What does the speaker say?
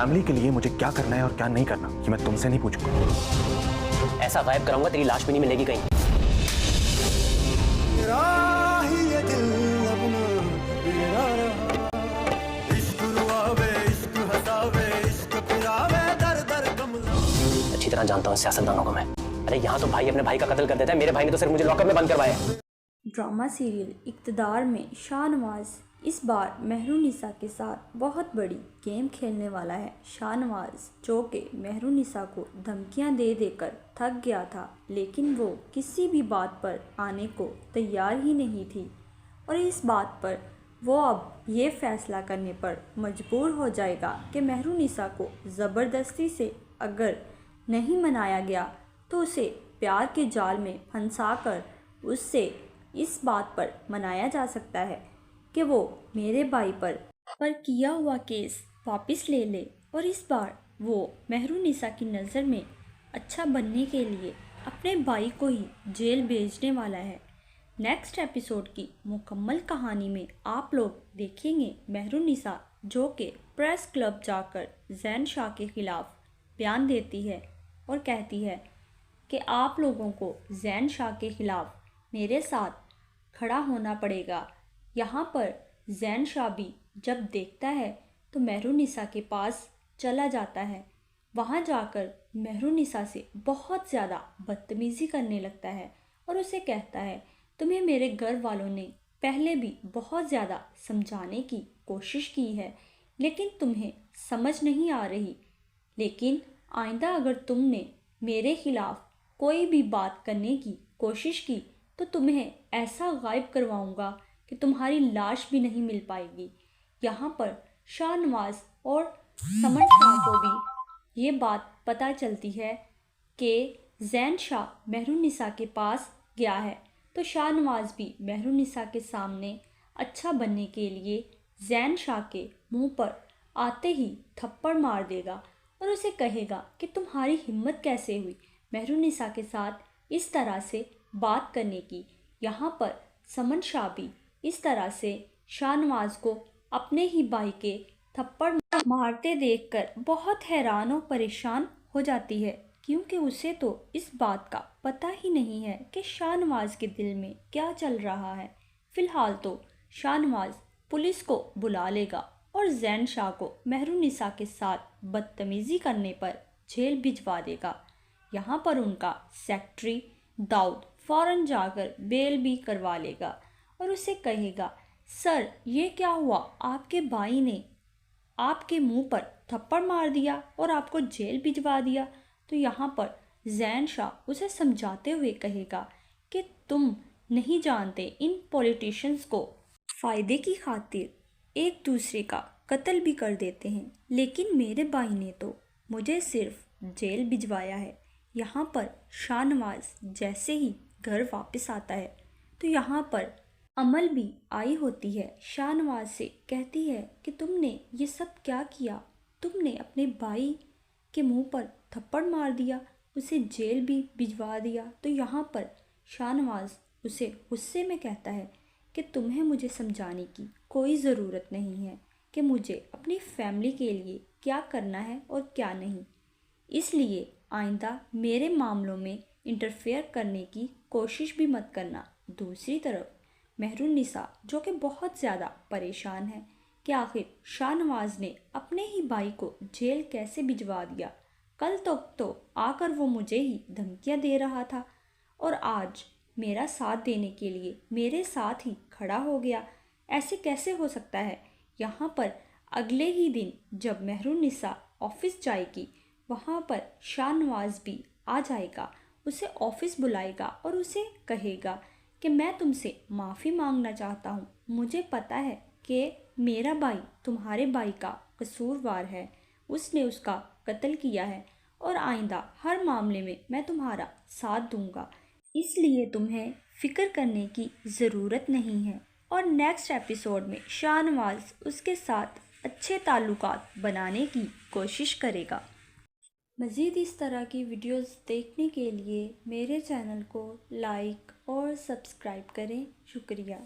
Family के लिए मुझे क्या करना है और क्या नहीं करना ये मैं तुमसे नहीं पूछूंगा। ऐसा गायब कराऊंगा तेरी लाश भी नहीं मिलेगी कहीं। अच्छी तरह जानता हूँ सियासतदानों को मैं। अरे यहाँ तो भाई अपने भाई का कत्ल कर देता है, मेरे भाई ने तो सिर्फ मुझे लॉकअप में बंद करवाया है। ड्रामा सीरियल इक़्तिदार में शाहनवाज इस बार मेहरुनिसा के साथ बहुत बड़ी गेम खेलने वाला है। शाहनवाज जो कि मेहरुनिसा को धमकियां दे देकर थक गया था, लेकिन वो किसी भी बात पर आने को तैयार ही नहीं थी और इस बात पर वो अब ये फैसला करने पर मजबूर हो जाएगा कि मेहरुनिसा को ज़बरदस्ती से अगर नहीं मनाया गया तो उसे प्यार के जाल में फंसाकर उससे इस बात पर मनाया जा सकता है कि वो मेरे भाई पर किया हुआ केस वापस ले ले और इस बार वो मेहरुनिसा की नज़र में अच्छा बनने के लिए अपने भाई को ही जेल भेजने वाला है। नेक्स्ट एपिसोड की मुकम्मल कहानी में आप लोग देखेंगे मेहरुनिसा जो कि प्रेस क्लब जाकर जैन शाह के ख़िलाफ़ बयान देती है और कहती है कि आप लोगों को जैन शाह के ख़िलाफ़ मेरे साथ खड़ा होना पड़ेगा। यहाँ पर जैन शाह भी जब देखता है तो मेहरुनिसा के पास चला जाता है। वहाँ जाकर मेहरुनिसा से बहुत ज़्यादा बदतमीज़ी करने लगता है और उसे कहता है तुम्हें मेरे घर वालों ने पहले भी बहुत ज़्यादा समझाने की कोशिश की है लेकिन तुम्हें समझ नहीं आ रही, लेकिन आइंदा अगर तुमने मेरे ख़िलाफ़ कोई भी बात करने की कोशिश की तो तुम्हें ऐसा गायब करवाऊंगा कि तुम्हारी लाश भी नहीं मिल पाएगी। यहाँ पर शाहनवाज और समन शाह को भी ये बात पता चलती है कि जैन शाह मेहरुनिसा के पास गया है, तो शाहनवाज भी मेहरुनिसा के सामने अच्छा बनने के लिए जैन शाह के मुंह पर आते ही थप्पड़ मार देगा और उसे कहेगा कि तुम्हारी हिम्मत कैसे हुई मेहरुनिसा के साथ इस तरह से बात करने की। यहाँ पर समन शाह भी इस तरह से शाहनवाज को अपने ही भाई के थप्पड़ मारते देखकर बहुत हैरान और परेशान हो जाती है, क्योंकि उसे तो इस बात का पता ही नहीं है कि शाहनवाज के दिल में क्या चल रहा है। फ़िलहाल तो शाहनवाज पुलिस को बुला लेगा और जैन शाह को मेहरुनिसा के साथ बदतमीज़ी करने पर जेल भिजवा देगा। यहाँ पर उनका सेक्रेटरी दाऊद फ़ौरन जाकर बेल भी करवा लेगा और उसे कहेगा सर ये क्या हुआ, आपके भाई ने आपके मुंह पर थप्पड़ मार दिया और आपको जेल भिजवा दिया। तो यहाँ पर जैन शाह उसे समझाते हुए कहेगा कि तुम नहीं जानते इन पॉलिटिशियंस को फ़ायदे की खातिर एक दूसरे का कत्ल भी कर देते हैं, लेकिन मेरे भाई ने तो मुझे सिर्फ जेल भिजवाया है। यहाँ पर शाहनवाज जैसे ही घर वापस आता है तो यहाँ पर अमल भी आई होती है। शाहनवाज से कहती है कि तुमने ये सब क्या किया, तुमने अपने भाई के मुंह पर थप्पड़ मार दिया, उसे जेल भी भिजवा दिया। तो यहाँ पर शाहनवाज उसे गुस्से में कहता है कि तुम्हें मुझे समझाने की कोई ज़रूरत नहीं है कि मुझे अपनी फैमिली के लिए क्या करना है और क्या नहीं, इसलिए आइंदा मेरे मामलों में इंटरफेयर करने की कोशिश भी मत करना। दूसरी तरफ मेहरुनिसा जो कि बहुत ज़्यादा परेशान है कि आखिर शाहनवाज ने अपने ही भाई को जेल कैसे भिजवा दिया। कल तक तो आकर वो मुझे ही धमकियां दे रहा था और आज मेरा साथ देने के लिए मेरे साथ ही खड़ा हो गया, ऐसे कैसे हो सकता है। यहाँ पर अगले ही दिन जब मेहरुनिसा ऑफिस जाएगी वहाँ पर शाहनवाज भी आ जाएगा, उसे ऑफिस बुलाएगा और उसे कहेगा कि मैं तुमसे माफ़ी मांगना चाहता हूँ। मुझे पता है कि मेरा भाई तुम्हारे भाई का कसूरवार है, उसने उसका कत्ल किया है और आइंदा हर मामले में मैं तुम्हारा साथ दूंगा, इसलिए तुम्हें फ़िक्र करने की ज़रूरत नहीं है। और नेक्स्ट एपिसोड में शाहनवाज उसके साथ अच्छे ताल्लुकात बनाने की कोशिश करेगा। मज़ीद इस तरह की वीडियोस देखने के लिए मेरे चैनल को लाइक और सब्सक्राइब करें। शुक्रिया।